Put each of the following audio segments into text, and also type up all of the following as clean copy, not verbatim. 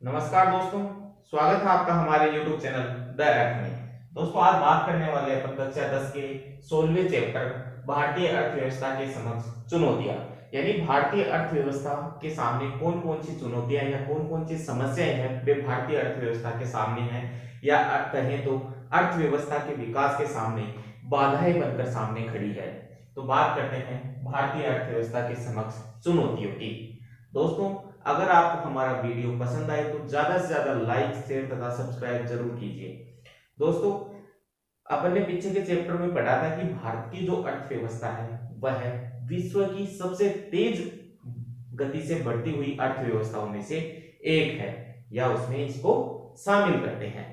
नमस्कार दोस्तों, स्वागत है आपका हमारे YouTube चैनल द अर्थ में। दोस्तों, आज बात करने वाले हैं अपन कक्षा 10 के 16वें चैप्टर भारतीय अर्थव्यवस्था के समक्ष चुनौतियां। यानी भारतीय अर्थव्यवस्था के सामने कौन कौन सी चुनौतियां या कौन कौन सी समस्याएं हैं वे भारतीय अर्थव्यवस्था के सामने हैं, या कहें तो अर्थव्यवस्था के विकास के सामने बाधाएं बनकर सामने खड़ी है। तो बात करते हैं भारतीय अर्थव्यवस्था के समक्ष चुनौतियों की। दोस्तों, अगर आपको हमारा वीडियो पसंद आए तो ज्यादा से ज्यादा लाइक, शेयर तथा सब्सक्राइब जरूर कीजिए। दोस्तों, अपन ने पीछे के चैप्टर में पढ़ा था कि भारत की जो अर्थव्यवस्था है वह विश्व की सबसे तेज गति से बढ़ती हुई अर्थव्यवस्थाओं में से एक है, या उसमें इसको शामिल करते हैं,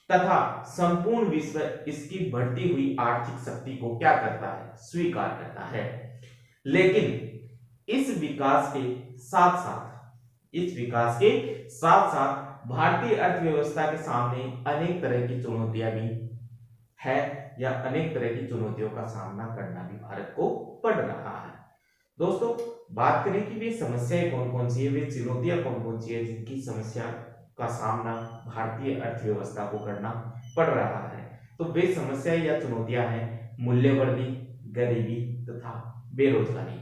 तथा संपूर्ण विश्व इसकी बढ़ती हुई आर्थिक शक्ति को क्या करता है, स्वीकार करता है। लेकिन इस विकास के साथ साथ भारतीय अर्थव्यवस्था के सामने अनेक तरह की चुनौतियां भी है, या अनेक तरह की चुनौतियों का सामना करना भी भारत को पड़ रहा है। दोस्तों, बात करें कि वे समस्याएं कौन कौन सी है, वे चुनौतियां कौन कौन सी है जिनकी समस्या का सामना भारतीय अर्थव्यवस्था को करना पड़ रहा है, तो वे समस्याएं या चुनौतियां हैं मूल्यवृद्धि, गरीबी तथा बेरोजगारी।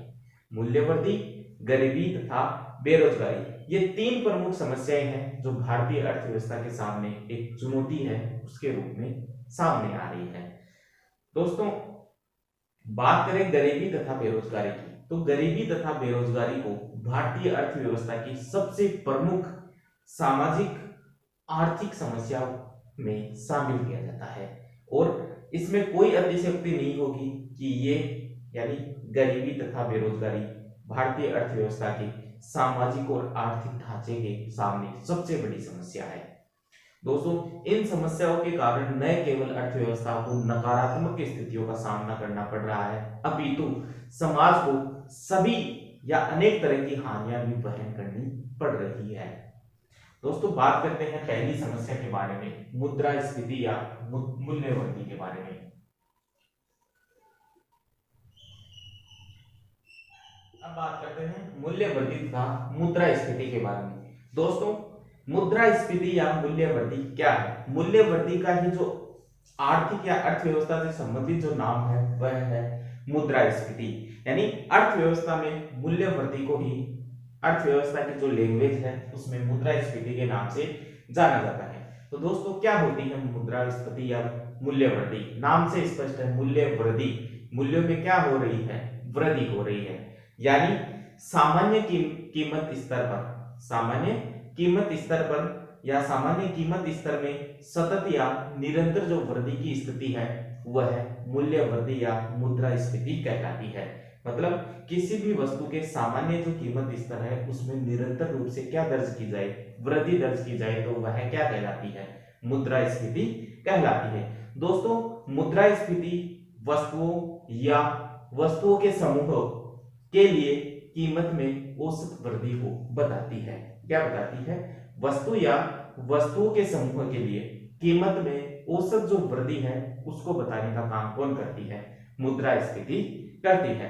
मूल्यवृद्धि, गरीबी तथा बेरोजगारी, ये तीन प्रमुख समस्याएं हैं जो भारतीय अर्थव्यवस्था के सामने एक चुनौती है उसके रूप में सामने आ रही है। दोस्तों, बात करें गरीबी तथा बेरोजगारी की, तो गरीबी तथा बेरोजगारी को भारतीय अर्थव्यवस्था की सबसे प्रमुख सामाजिक आर्थिक समस्या में शामिल किया जाता है, और इसमें कोई अतिशयोक्ति नहीं होगी कि ये यानी गरीबी तथा बेरोजगारी भारतीय अर्थव्यवस्था की सामाजिक और आर्थिक ढांचे के सामने सबसे बड़ी समस्या है। दोस्तों, इन समस्याओं के कारण न केवल अर्थव्यवस्था को नकारात्मक स्थितियों का सामना करना पड़ रहा है, अपितु समाज को सभी या अनेक तरह की हानियां भी वहन करनी पड़ रही है। दोस्तों, बात करते हैं पहली समस्या के बारे में, मुद्रास्फीति या मूल्यवृद्धि के बारे में। अब बात करते हैं मूल्यवृद्धि तथा मुद्रास्फीति के बारे में। दोस्तों, मुद्रास्फीति या मूल्यवृद्धि क्या है? मूल्यवृद्धि का ही जो आर्थिक या अर्थव्यवस्था से संबंधित जो नाम है वह है मुद्रास्फीति। यानी अर्थव्यवस्था में मूल्यवृद्धि को ही अर्थव्यवस्था की जो लैंग्वेज है उसमें मुद्रास्फीति के नाम से जाना जाता है। तो दोस्तों, क्या होती है मुद्रास्फीति या मूल्यवृद्धि? नाम से स्पष्ट है, मूल्यवृद्धि, मूल्यों में क्या हो रही है, वृद्धि हो रही है। यानी सामान्य कीमत स्तर पर, सामान्य कीमत स्तर पर या सामान्य कीमत स्तर में सतत या निरंतर जो वृद्धि की स्थिति है वह मूल्य वृद्धि या मुद्रास्फीति कहलाती है। मतलब किसी भी वस्तु के सामान्य जो कीमत स्तर है उसमें निरंतर रूप से क्या दर्ज की जाए, वृद्धि दर्ज की जाए, तो वह क्या कहलाती है, मुद्रास्फीति कहलाती है। दोस्तों, मुद्रास्फीति वस्तुओं के समूह के लिए कीमत में औसत वृद्धि को बताती है। क्या बताती है? वस्तुओं के समूह के लिए कीमत में औसत जो वृद्धि है उसको बताने का काम कौन करती है? मुद्रास्फीति करती है।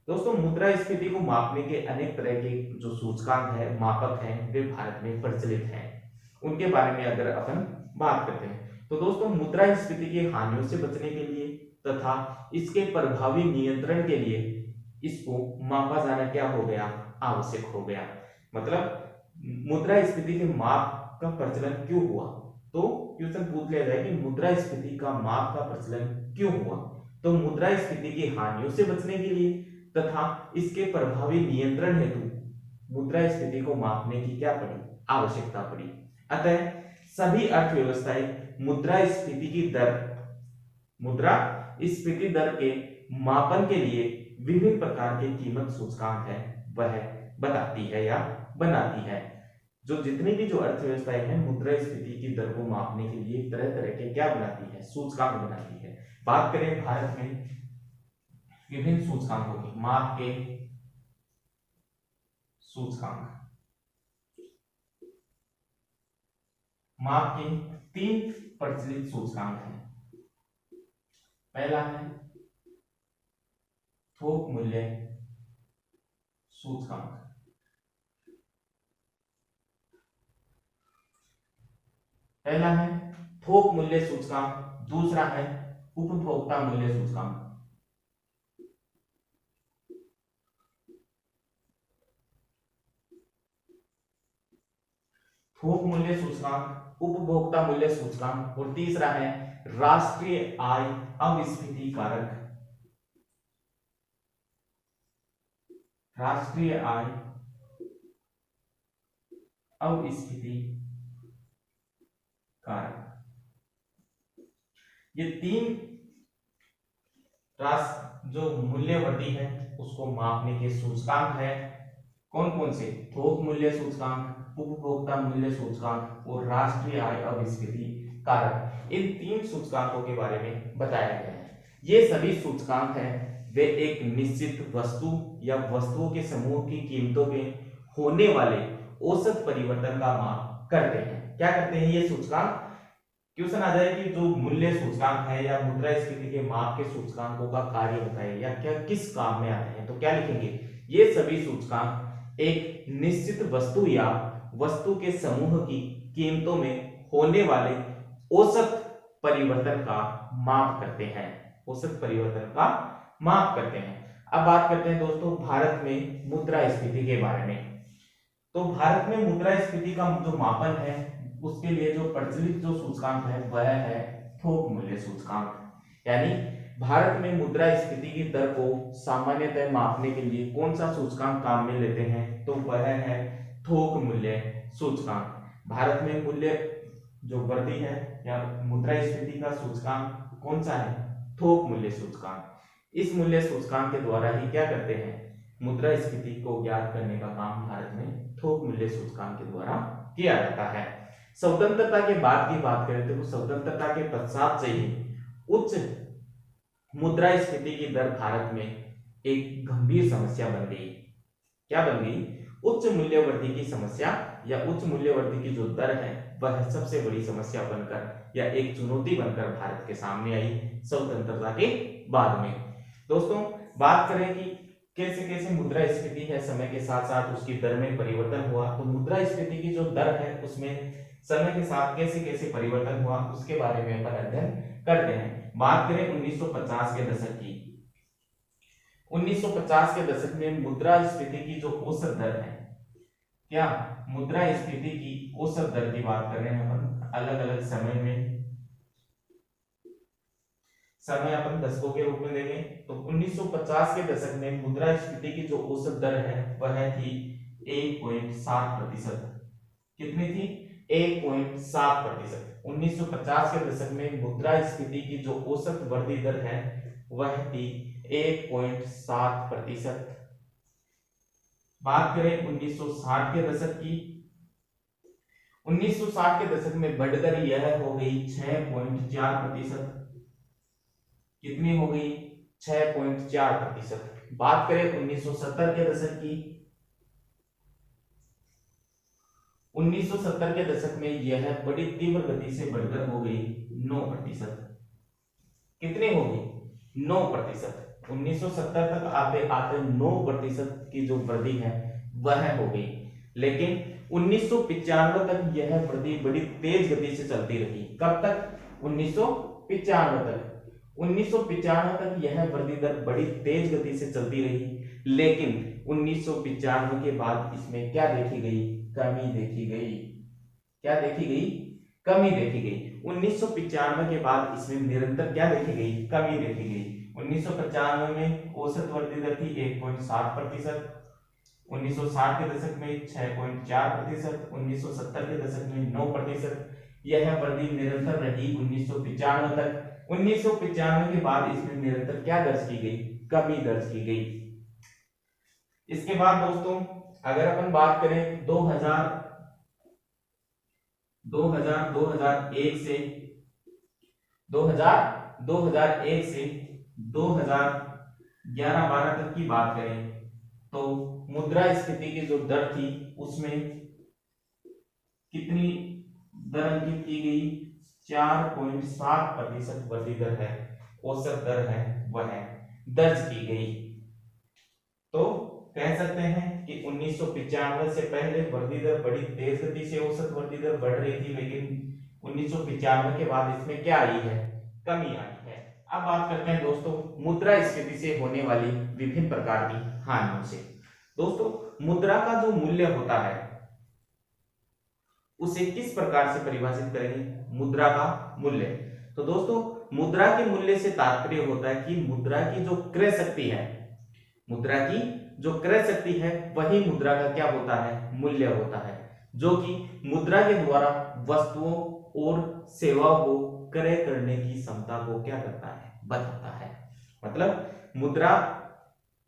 दोस्तों, मुद्रास्फीति को मापने के अनेक तरह के जो सूचकांक है, मापक हैं, वे भारत में प्रचलित हैं। उनके बारे में अगर अपन बात करते हैं तो दोस्तों, मुद्रास्फीति की हानियों से बचने के लिए तथा इसके प्रभावी नियंत्रण के लिए इसको मापा जाना क्या हो गया, आवश्यक हो गया। मतलब मुद्रास्फीति के माप का प्रचलन क्यों हुआ? तो क्वेश्चन पूछ लिया जाए कि मुद्रास्फीति का माप का प्रचलन क्यों हुआ, तो मुद्रास्फीति की हानियों से बचने के लिए तथा इसके प्रभावी नियंत्रण हेतु मुद्रास्फीति को मापने की क्या पड़ी, आवश्यकता पड़ी। अतः सभी अर्थव्यवस्थाएं मुद्रास्फीति दर के मापन के लिए विभिन्न प्रकार के कीमत सूचकांक है वह बताती है या बनाती है। जो जितनी भी जो अर्थव्यवस्थाएं हैं मुद्रास्फीति की दर को मापने के लिए तरह तरह के क्या बनाती है, सूचकांक बनाती है। बात करें भारत में विभिन्न सूचकांकों की, माप के सूचकांक, माप के तीन प्रचलित सूचकांक हैं। पहला है थोक मूल्य सूचकांक, पहला है थोक मूल्य सूचकांक, दूसरा है उपभोक्ता मूल्य सूचकांक। थोक मूल्य सूचकांक, उपभोक्ता मूल्य सूचकांक, और तीसरा है राष्ट्रीय आय अस्फीति कारक। राष्ट्रीय आय अस्फीति कारक। ये तीन जो मूल्य वृद्धि है उसको मापने के सूचकांक है। कौन कौन से? थोक मूल्य सूचकांक, उपभोक्ता मूल्य सूचकांक और राष्ट्रीय आय अस्फीति कारक। इन तीन सूचकांकों के बारे में बताया गया है। ये सभी सूचकांक हैं वे एक निश्चित वस्तु या वस्तुओं के समूह की कीमतों में होने वाले औसत परिवर्तन का माप करते हैं। क्या करते हैं ये सूचकांक? क्वेश्चन आ जाए कि जो मूल्य सूचकांक है या मुद्रास्फीति के माप के सूचकांकों का कार्य बताए या क्या किस काम में आते हैं, तो क्या लिखेंगे? ये सभी सूचकांक एक निश्चित वस्तु या वस्तु के समूह की कीमतों में होने वाले औसत परिवर्तन का माप करते हैं। औसत परिवर्तन का माप करते हैं। अब बात करते हैं दोस्तों भारत में मुद्रास्फीति के बारे में। तो भारत में मुद्रास्फीति का जो मापन है उसके लिए जो प्रचलित जो सूचकांक है वह है थोक मूल्य सूचकांक। यानी भारत में मुद्रास्फीति की दर को सामान्यतः मापने के लिए कौन सा सूचकांक काम में लेते हैं? तो वह है थोक मूल्य सूचकांक। भारत में मूल्य जो वृद्धि है या मुद्रास्फीति का सूचकांक कौन सा है? थोक मूल्य सूचकांक। इस मूल्य सूचकांक के द्वारा ही क्या करते हैं? मुद्रास्फीति को ज्ञात करने का काम भारत में थोक मूल्य सूचकांक के द्वारा किया जाता है। स्वतंत्रता के बाद की बात करें तो स्वतंत्रता के पश्चात से ही उच्च मुद्रास्फीति की दर भारत में एक गंभीर समस्या बन गई। क्या बन गई? उच्च मूल्य वृद्धि की समस्या या उच्च मूल्य वृद्धि की जो दर है वह सबसे बड़ी समस्या बनकर या एक चुनौती बनकर भारत के सामने आई स्वतंत्रता के बाद में। दोस्तों बात करें कि कैसे कैसे मुद्रास्फीति है समय के साथ साथ उसकी दर में परिवर्तन हुआ, तो मुद्रास्फीति की जो दर है उसमें समय के साथ कैसे कैसे परिवर्तन हुआ उसके बारे में अपन अध्ययन करते हैं। बात करें 1950 के दशक की। 1950 के दशक में मुद्रास्फीति की जो औसत दर है, क्या मुद्रास्फीति की औसत दर की बात कर रहे हैं अपन अलग अलग समय में, समय अपन दशकों के रूप में देंगे तो 1950 के दशक में मुद्रास्फीति की जो औसत दर है वह थी 1.7%। कितनी थी? 1.7%। 1950 के दशक में मुद्रास्फीति की जो औसत वृद्धि दर है वह थी 1.7%। बात करें 1960 के दशक की। 1960 के दशक में बढ़कर यह हो गई 6.4%। कितनी हो गई? 6.4%। बात करें 1970 के दशक की। 1970 के दशक में यह बड़ी तीव्र गति से बढ़कर हो गई 9%। कितनी हो गई? 9%। 1970 तक आते आते 9% की जो वृद्धि है वह हो गई, लेकिन 1995 तक यह वृद्धि बड़ी तेज गति से चलती रही। कब तक? 1995 तक। 1995 तक यह वृद्धि दर बड़ी तेज गति से चलती रही, लेकिन 1995 के बाद इसमें क्या देखी गई? कमी देखी गई। क्या देखी गई? कमी देखी गई। 1995 के बाद इसमें निरंतर क्या देखी गई? कमी देखी गई। 1995 में औसत वृद्धि दर थी 1.7%। 1960 के दशक में 6.4%। 1970 के दशक में 9%। यह वृद्धि निरंतर रही 1995 तक। 1995 के बाद इसमें निरंतर क्या दर्ज की गई? कमी दर्ज की गई। इसके बाद दोस्तों अगर अपन बात करें 2001 से 2011-12 तक की बात करें तो मुद्रास्फीति की जो दर थी उसमें कितनी दर अंकित की गई? 4.7% वृद्धि दर है, औसत दर है वह दर्ज की गई। तो कह सकते हैं कि 1995 से पहले वृद्धि दर बड़ी तेज गति से औसत वृद्धि दर बढ़ रही थी, लेकिन 1995 के बाद इसमें क्या आई है, कमी आई है। अब बात करते हैं दोस्तों मुद्रास्फीति से होने वाली विभिन्न प्रकार की हानियों से। दोस्तों मुद्रा का जो मूल्य होता है उसे किस प्रकार से परिभाषित करेंगे, मुद्रा का मूल्य। तो दोस्तों मुद्रा के मूल्य से तात्पर्य होता है कि मुद्रा की जो क्रय शक्ति है, मुद्रा की जो क्रय शक्ति है वही मुद्रा का क्या होता है, मूल्य होता है, जो कि मुद्रा के द्वारा वस्तुओं और सेवाओं को क्रय करने की क्षमता को क्या करता है, बताता है। मतलब मुद्रा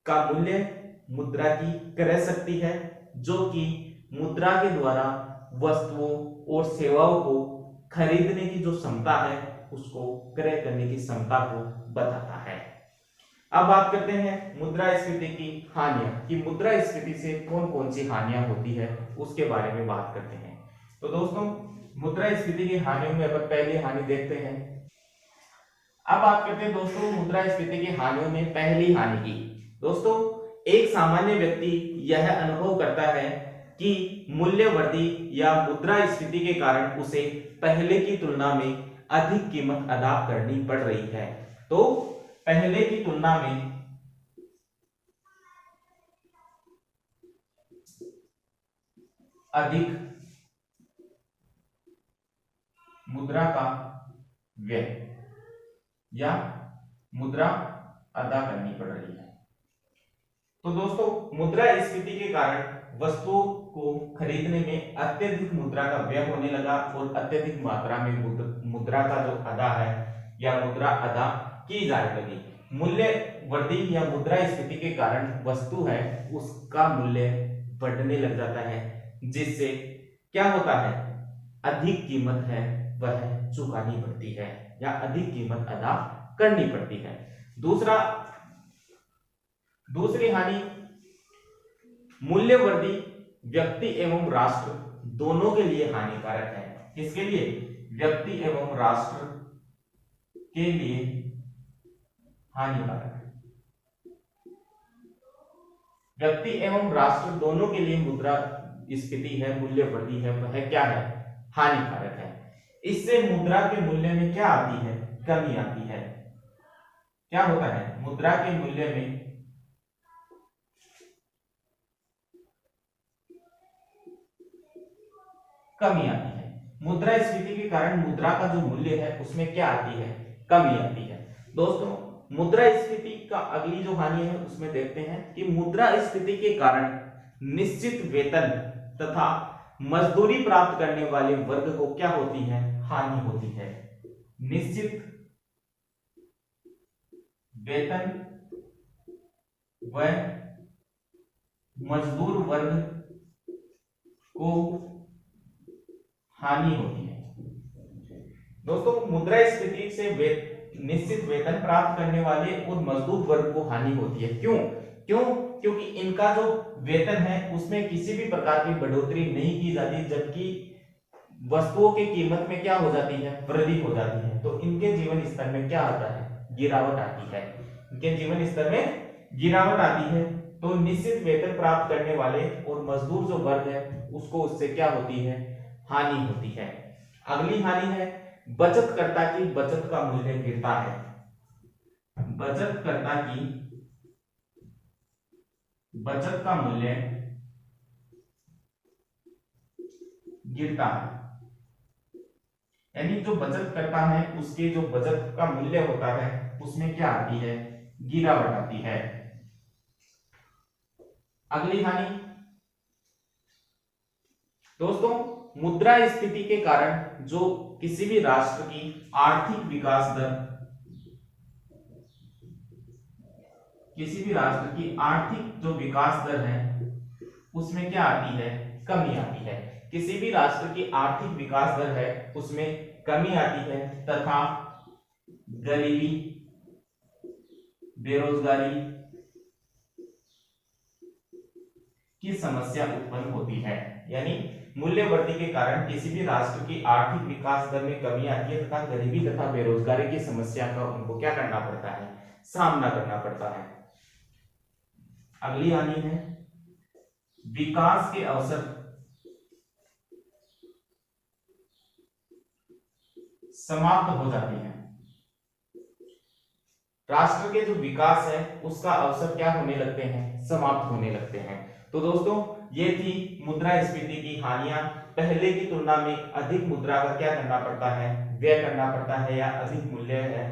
का मूल्य मुद्रा की क्रय शक्ति है, जो कि मुद्रा के द्वारा वस्तुओं और सेवाओं को खरीदने की जो क्षमता है उसको क्रय करने की क्षमता को बताता है। अब बात करते हैं मुद्रास्फीति की हानियां, कि मुद्रास्फीति से कौन कौन सी हानियां होती है उसके बारे में बात करते हैं। तो दोस्तों मुद्रास्फीति की हानियों में अपन पहली हानि देखते हैं। अब बात करते हैं दोस्तों मुद्रास्फीति की हानियों में पहली हानि की। दोस्तों एक सामान्य व्यक्ति यह अनुभव करता है कि मूल्य वृद्धि या मुद्रास्फीति के कारण उसे पहले की तुलना में अधिक कीमत अदा करनी पड़ रही है। तो पहले की तुलना में अधिक मुद्रा का व्यय या मुद्रा अदा करनी पड़ रही है। तो दोस्तों मुद्रास्फीति के कारण वस्तुओं को खरीदने में अत्यधिक मुद्रा का व्यय होने लगा और अत्यधिक मात्रा में मुद्रा का जो अदा है या मुद्रा अदा की जाने लगी। मूल्य वृद्धि या मुद्रास्फीति के कारण वस्तु है उसका मूल्य बढ़ने लग जाता है, जिससे क्या होता है, अधिक कीमत है वह चुकानी पड़ती है या अधिक कीमत अदा करनी पड़ती है। दूसरी हानि मूल्य वृद्धि व्यक्ति एवं राष्ट्र दोनों के लिए हानिकारक है। किसके लिए, व्यक्ति एवं राष्ट्र के लिए हानिकारक है। व्यक्ति एवं राष्ट्र दोनों के लिए मुद्रास्फीति है, मूल्य वृद्धि है, वह क्या है, हानिकारक है। इससे मुद्रा के मूल्य में क्या आती है, कमी आती है। क्या होता है, मुद्रा के मूल्य में कमी आती है। मुद्रास्फीति के कारण मुद्रा का जो मूल्य है उसमें क्या आती है, कमी आती है। दोस्तों मुद्रास्फीति का अगली जो हानि है उसमें देखते हैं कि मुद्रास्फीति के कारण निश्चित वेतन तथा मजदूरी प्राप्त करने वाले वर्ग को क्या होती है, हानि होती है। निश्चित वेतन व मजदूर वर्ग को हानि होती है। दोस्तों मुद्रास्फीति से निश्चित वेतन प्राप्त करने वाले और मजदूर वर्ग को हानि होती है। क्योंकि इनका जो वेतन है उसमें किसी भी प्रकार की बढ़ोतरी नहीं की जाती, जबकि वस्तुओं की कीमत में क्या हो जाती है, वृद्धि हो जाती है। तो इनके जीवन स्तर में क्या आता है, गिरावट आती है। इनके जीवन स्तर में गिरावट आती है। तो निश्चित वेतन प्राप्त करने वाले और मजदूर जो वर्ग है उसको उससे क्या होती है, हानि होती है। अगली हानि है बचतकर्ता की बचत का मूल्य गिरता है। बचतकर्ता की बचत का मूल्य गिरता है, यानी जो बचत करता है उसके जो बचत का मूल्य होता है उसमें क्या आती है, गिरावट आती है। अगली हानि दोस्तों मुद्रास्फीति के कारण जो किसी भी राष्ट्र की आर्थिक विकास दर, किसी भी राष्ट्र की आर्थिक जो विकास दर है उसमें क्या आती है, कमी आती है। किसी भी राष्ट्र की आर्थिक विकास दर है उसमें कमी आती है तथा गरीबी, बेरोजगारी की समस्या उत्पन्न होती है। यानी मूल्य वृद्धि के कारण किसी भी राष्ट्र की आर्थिक विकास दर में कमी आती है तथा गरीबी तथा बेरोजगारी की समस्या का उनको क्या करना पड़ता है, सामना करना पड़ता है। अगली हानि है विकास के अवसर समाप्त हो जाती है। राष्ट्र के जो विकास है उसका अवसर क्या होने लगते हैं, समाप्त होने लगते हैं। तो दोस्तों ये थी मुद्रास्फीति की हानियां। पहले की तुलना में अधिक मुद्रा का क्या करना पड़ता है, व्यय करना पड़ता है, या अधिक मूल्य है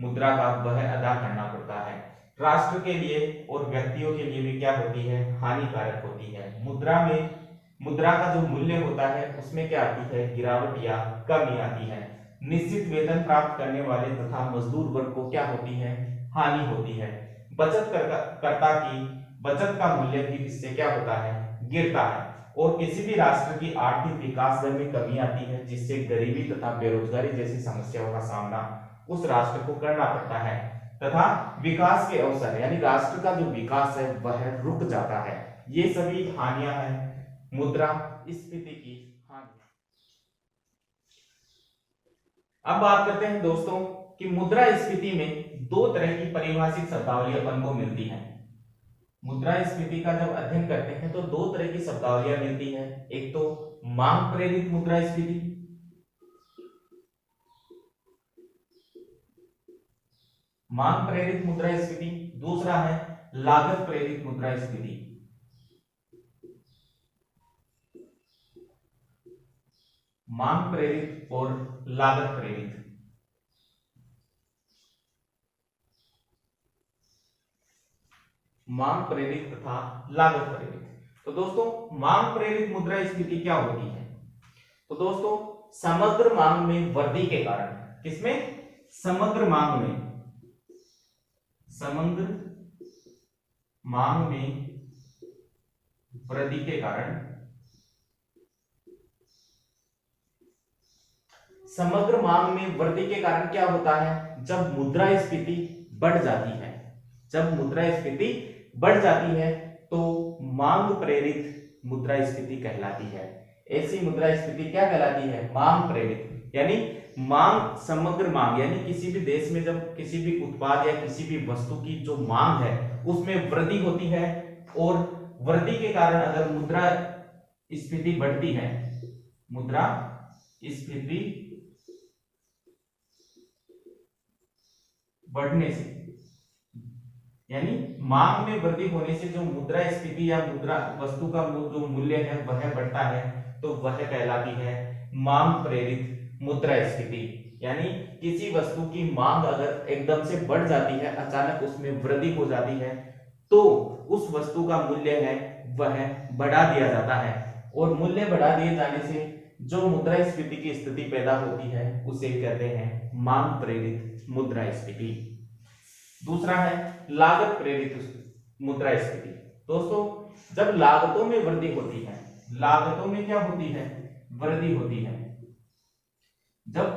मुद्रा का वह अदा करना पड़ता है। राष्ट्र के लिए और व्यक्तियों के लिए भी क्या होती है, हानिकारक होती है। मुद्रा का जो मूल्य होता है उसमें क्या आती है, गिरावट या कमी आती है। निश्चित वेतन प्राप्त करने वाले तथा मजदूर वर्ग को क्या होती है, हानि होती है। कर्ता की बचत का मूल्य भी इससे क्या होता है, गिरता है। और किसी भी राष्ट्र की आर्थिक विकास दर में कमी आती है, जिससे गरीबी तथा बेरोजगारी जैसी समस्याओं का सामना उस राष्ट्र को करना पड़ता है, तथा विकास के अवसर यानी राष्ट्र का जो विकास है वह रुक जाता है। ये सभी हानियां हैं मुद्रास्फीति की हानियां। अब बात करते हैं दोस्तों कि मुद्रास्फीति में दो तरह की परिभाषित शब्दावली अपन को मिलती है। मुद्रास्फीति का जब अध्ययन करते हैं तो दो तरह की शब्दावलियां मिलती है। एक तो मांग प्रेरित मुद्रास्फीति, दूसरा है लागत प्रेरित मुद्रास्फीति। मांग प्रेरित और लागत प्रेरित। मांग प्रेरित तथा लागत प्रेरित। तो दोस्तों मांग प्रेरित मुद्रास्फीति क्या होती है? तो दोस्तों समग्र मांग में वृद्धि के कारण, किसमें, समग्र मांग में वृद्धि के कारण, समग्र मांग में वृद्धि के कारण क्या होता है, जब मुद्रास्फीति बढ़ जाती है, तो मांग प्रेरित मुद्रास्फीति कहलाती है। ऐसी मुद्रास्फीति क्या कहलाती है, मांग प्रेरित। यानी मांग, समग्र मांग यानी किसी भी देश में जब किसी भी उत्पाद या किसी भी वस्तु की जो मांग है उसमें वृद्धि होती है, और वृद्धि के कारण अगर मुद्रास्फीति बढ़ती है, मुद्रास्फीति बढ़ने से यानी मांग में वृद्धि होने से जो मुद्रास्फीति या मुद्रा वस्तु का जो मूल्य है वह बढ़ता है, तो वह कहलाती है मांग प्रेरित मुद्रास्फीति। यानी किसी वस्तु की मांग अगर एकदम से बढ़ जाती है, अचानक उसमें वृद्धि हो जाती है, तो उस वस्तु का मूल्य है वह बढ़ा दिया जाता है, और मूल्य बढ़ा दिए जाने से जो मुद्रास्फीति की स्थिति पैदा होती है उसे कहते हैं मांग प्रेरित मुद्रास्फीति। दूसरा है लागत प्रेरित मुद्रास्फीति। दोस्तों जब लागतों में वृद्धि होती है, लागतों में क्या होती है, वृद्धि होती है। जब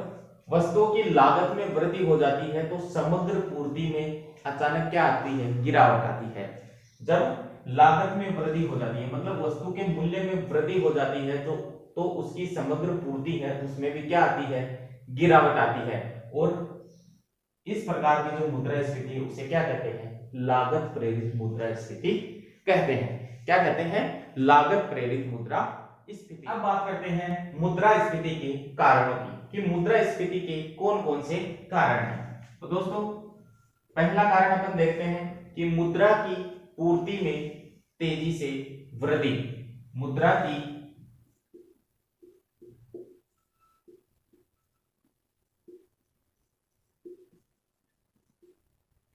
वस्तुओं की लागत में वृद्धि हो जाती है तो समग्र पूर्ति में अचानक क्या आती है, गिरावट आती है। जब लागत में वृद्धि हो जाती है मतलब वस्तु के मूल्य में वृद्धि हो जाती है, तो उसकी समग्र पूर्ति है उसमें भी क्या आती है, गिरावट आती है। और इस प्रकार की जो मुद्रास्फीति है उसे क्या कहते हैं, लागत प्रेरित मुद्रास्फीति कहते हैं। क्या कहते हैं, लागत प्रेरित मुद्रास्फीति। अब बात करते हैं मुद्रास्फीति के कारणों की, कि मुद्रास्फीति के कौन कौन से कारण हैं। तो दोस्तों पहला कारण अपन देखते हैं कि मुद्रा की पूर्ति में तेजी से वृद्धि। मुद्रा की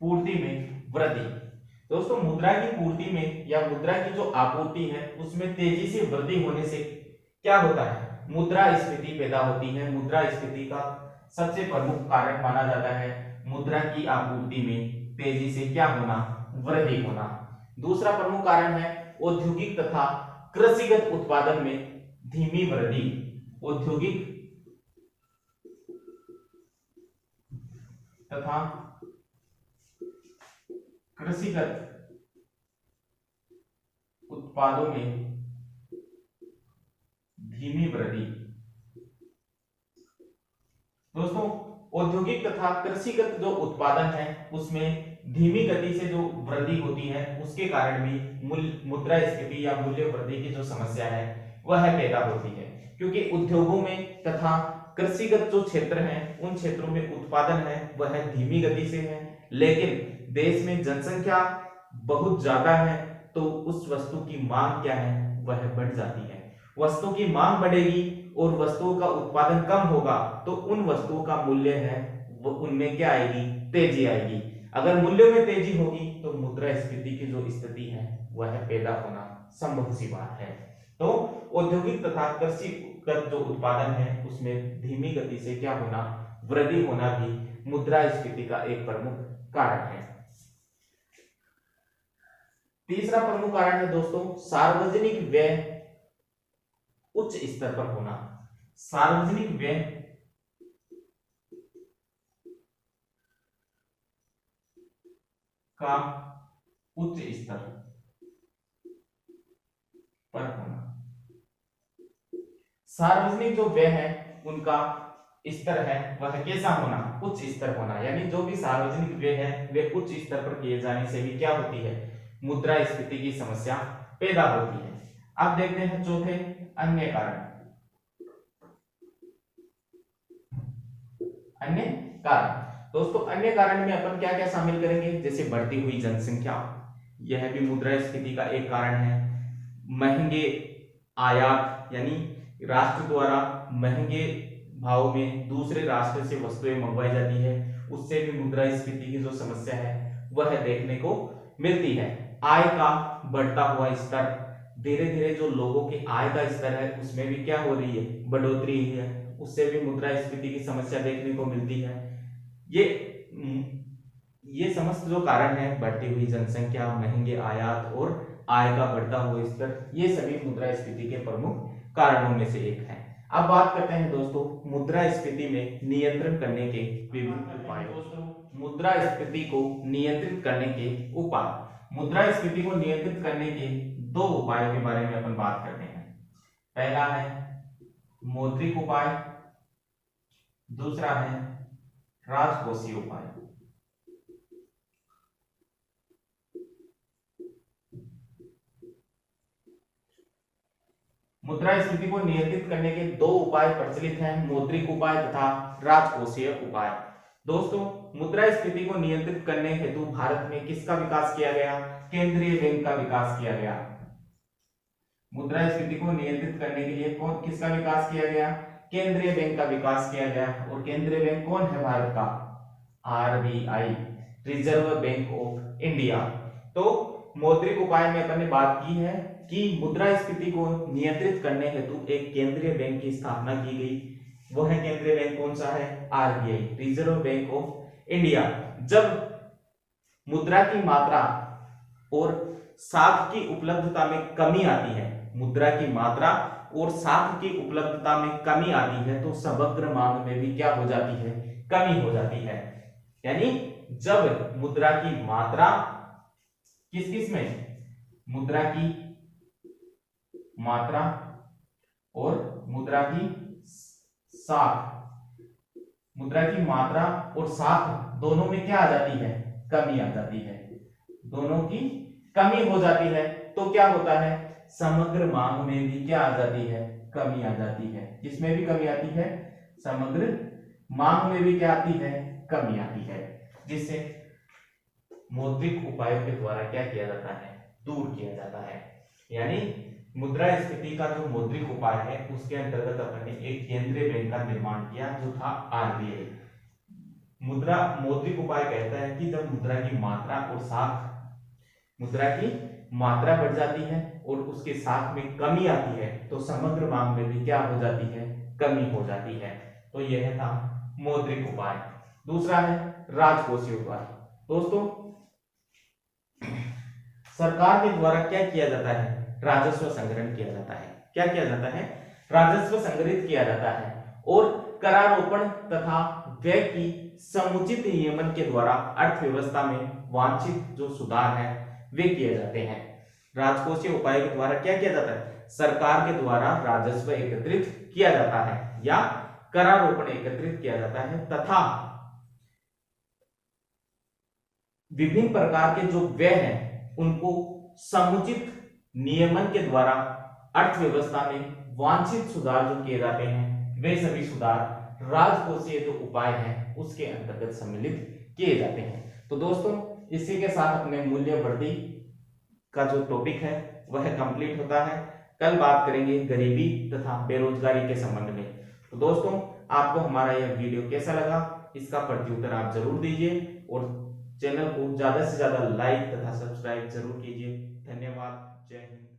पूर्ति में वृद्धि। दोस्तों मुद्रा की पूर्ति में या मुद्रा की जो आपूर्ति है उसमें तेजी से वृद्धि होने से क्या होता है, मुद्रास्फीति पैदा होती है। मुद्रास्फीति का सबसे प्रमुख कारण माना जाता है मुद्रा की आपूर्ति में तेजी से क्या होना, वृद्धि होना। दूसरा प्रमुख कारण है औद्योगिक तथा कृषिगत उत्पादन में धीमी वृद्धि। औद्योगिक तथा कृषिगत उत्पादों में धीमी वृद्धि। दोस्तों औद्योगिक तथा कृषिगत जो उत्पादन है उसमें धीमी गति से जो वृद्धि होती है उसके कारण भी मुद्रास्फीति या मूल्य वृद्धि की जो समस्या है वह पैदा होती है, क्योंकि उद्योगों में तथा कृषिगत जो क्षेत्र हैं उन क्षेत्रों में उत्पादन है वह धीमी गति से है, लेकिन देश में जनसंख्या बहुत ज्यादा है तो उस वस्तु की मांग क्या है वह बढ़ जाती है। वस्तु की मांग बढ़ेगी और वस्तुओं का उत्पादन कम होगा तो उन वस्तुओं का मूल्य है वो उनमें क्या आएगी, तेजी आएगी। अगर मूल्यों में तेजी होगी तो मुद्रास्फीति की जो स्थिति है वह पैदा होना संभव सी बात है। तो औद्योगिक तथा कृषिगत जो उत्पादन है उसमें धीमी गति से क्या होना, वृद्धि होना भी मुद्रास्फीति का एक प्रमुख कारण है। तीसरा प्रमुख कारण है दोस्तों सार्वजनिक व्यय उच्च स्तर पर होना। सार्वजनिक व्यय का उच्च स्तर पर होना। सार्वजनिक जो व्यय है उनका स्तर है वह कैसा होना, उच्च स्तर होना। यानी जो भी सार्वजनिक व्यय है वे उच्च स्तर पर किए जाने से भी क्या होती है, मुद्रास्फीति की समस्या पैदा होती है। अब देखते हैं चौथे अन्य कारण। अन्य कारण दोस्तों, अन्य कारण में अपन क्या क्या शामिल करेंगे, जैसे बढ़ती हुई जनसंख्या, यह भी मुद्रास्फीति का एक कारण है। महंगे आयात, यानी राष्ट्र द्वारा महंगे भाव में दूसरे राष्ट्र से वस्तुएं मंगवाई जाती है, उससे भी मुद्रास्फीति की जो समस्या है वह देखने को मिलती है। आय का बढ़ता हुआ स्तर, धीरे धीरे जो लोगों के आय का स्तर है उसमें भी क्या हो रही है, बढ़ोतरी है, उससे भी मुद्रास्फीति की समस्या देखने को मिलती है। ये समस्त जो कारण है, बढ़ती हुई जनसंख्या, महंगे आयात और आय का बढ़ता हुआ स्तर, ये सभी मुद्रास्फीति के प्रमुख कारणों में से एक है। अब बात करते हैं दोस्तों मुद्रास्फीति में नियंत्रण करने के विभिन्न उपाय। दोस्तों मुद्रास्फीति को नियंत्रित करने के उपाय, मुद्रास्फीति को नियंत्रित करने के दो उपायों के बारे में अपन बात करते हैं। पहला है मौद्रिक उपाय, दूसरा है राजकोषीय उपाय। मुद्रास्फीति को नियंत्रित करने के दो उपाय प्रचलित हैं, मौद्रिक उपाय तथा राजकोषीय उपाय। दोस्तों मुद्रास्फीति को नियंत्रित करने हेतु भारत में किसका विकास किया गया, केंद्रीय बैंक का विकास किया गया। मुद्रास्फीति को नियंत्रित करने के लिए कौन किसका विकास किया गया, केंद्रीय बैंक का विकास किया गया। और केंद्रीय बैंक कौन है भारत का, RBI, reserve bank of India. तो मौद्रिक उपाय में अपन ने बात की है कि मुद्रास्फीति को नियंत्रित करने हेतु एक केंद्रीय बैंक की स्थापना की गई। वो है केंद्रीय बैंक कौन सा है, RBI, reserve bank of India. जब मुद्रा की मात्रा और साख की उपलब्धता में कमी आती है, मुद्रा की मात्रा और साख की उपलब्धता में कमी आती है तो समग्र मांग में भी क्या हो जाती है, कमी हो जाती है। यानी जब मुद्रा की मात्रा किस किस में, मुद्रा की मात्रा और मुद्रा की साख, मुद्रा की मात्रा और साख दोनों में क्या आ जाती है, कमी आ जाती है, दोनों की कमी हो जाती है तो क्या होता है, समग्र मांग में भी क्या आ जाती है, कमी आ जाती है। किसमें भी कमी आती है, समग्र मांग में भी क्या आती है, कमी आती है, जिससे मौद्रिक उपायों के द्वारा क्या किया जाता है, दूर किया जाता है। यानी मुद्रास्फीति का जो मौद्रिक उपाय है उसके अंतर्गत अपन ने एक केंद्रीय बैंक का निर्माण किया जो था आरबीआई। मौद्रिक उपाय कहता है कि जब मुद्रा की मात्रा और साख, मुद्रा की मात्रा बढ़ जाती है और उसके साथ में कमी आती है तो समग्र मांग में भी क्या हो जाती है, कमी हो जाती है। तो यह था मौद्रिक उपाय। दूसरा है राजकोषीय उपाय। दोस्तों सरकार के द्वारा क्या किया जाता है, राजस्व संग्रहण किया जाता है। क्या किया जाता है, राजस्व संग्रहित किया जाता है और करारोपण तथा व्यय की समुचित नियमन के द्वारा अर्थव्यवस्था में वांछित जो सुधार है वे किए जाते हैं। राजकोषीय उपाय के द्वारा क्या किया जाता है, सरकार के द्वारा राजस्व एकत्रित किया जाता है या करारोपण एकत्रित किया जाता है तथा विभिन्न प्रकार के जो व्यय हैं उनको समुचित नियमन के द्वारा अर्थव्यवस्था में वांछित सुधार जो किए जाते हैं वे सभी सुधार राजकोषीय जो उपाय हैं उसके अंतर्गत सम्मिलित किए जाते हैं। तो दोस्तों इसी के साथ अपने मूल्य वृद्धि का जो टॉपिक है वह कंप्लीट होता है। कल बात करेंगे गरीबी तथा बेरोजगारी के संबंध में। तो दोस्तों आपको हमारा यह वीडियो कैसा लगा इसका प्रत्युत्तर आप जरूर दीजिए और चैनल को ज्यादा से ज्यादा लाइक तथा सब्सक्राइब जरूर कीजिए। धन्यवाद। जय हिंद।